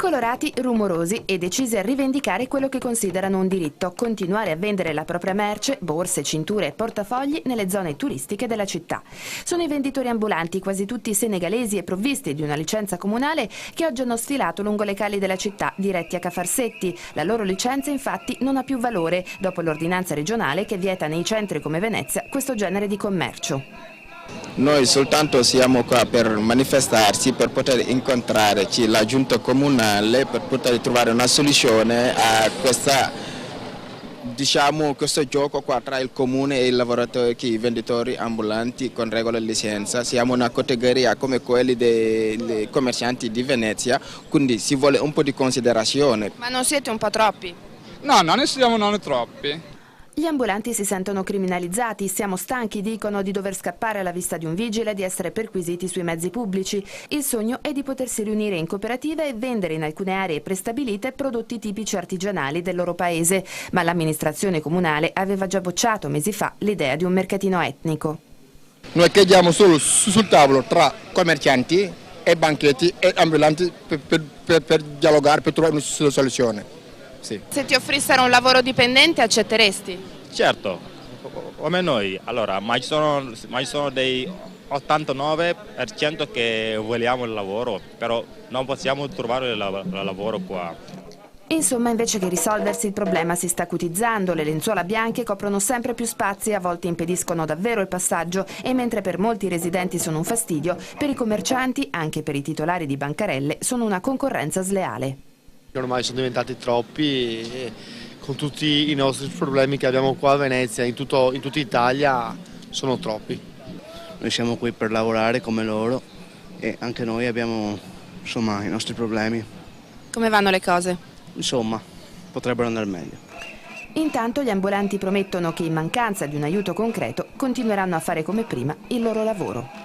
Colorati, rumorosi e decisi a rivendicare quello che considerano un diritto: continuare a vendere la propria merce, borse, cinture e portafogli nelle zone turistiche della città. Sono i venditori ambulanti, quasi tutti senegalesi e provvisti di una licenza comunale, che oggi hanno sfilato lungo le calli della città, diretti a Cafarsetti. La loro licenza infatti non ha più valore, dopo l'ordinanza regionale che vieta nei centri come Venezia questo genere di commercio. Noi soltanto siamo qua per manifestarci, per poter incontrare la giunta comunale, per poter trovare una soluzione a questo gioco qua tra il comune e i lavoratori, i venditori ambulanti con regola e licenza. Siamo una categoria come quelli dei commercianti di Venezia, quindi si vuole un po' di considerazione. Ma non siete un po' troppi? No, non siamo troppi. Gli ambulanti si sentono criminalizzati, siamo stanchi, dicono, di dover scappare alla vista di un vigile, di essere perquisiti sui mezzi pubblici. Il sogno è di potersi riunire in cooperativa e vendere in alcune aree prestabilite prodotti tipici artigianali del loro paese, ma l'amministrazione comunale aveva già bocciato mesi fa l'idea di un mercatino etnico. Noi chiediamo solo sul tavolo tra commercianti e banchetti e ambulanti per dialogare, per trovare una soluzione. Sì. Se ti offrissero un lavoro dipendente accetteresti? Certo, come noi. Allora, ma ci sono dei 89% che vogliamo il lavoro, però non possiamo trovare il lavoro qua. Insomma, invece che risolversi, il problema si sta acutizzando. Le lenzuola bianche coprono sempre più spazi e a volte impediscono davvero il passaggio, e mentre per molti residenti sono un fastidio, per i commercianti, anche per i titolari di bancarelle, sono una concorrenza sleale. Ormai sono diventati troppi e con tutti i nostri problemi che abbiamo qua a Venezia, in tutta Italia, sono troppi. Noi siamo qui per lavorare come loro e anche noi abbiamo, insomma, i nostri problemi. Come vanno le cose? Insomma, potrebbero andare meglio. Intanto gli ambulanti promettono che in mancanza di un aiuto concreto continueranno a fare come prima il loro lavoro.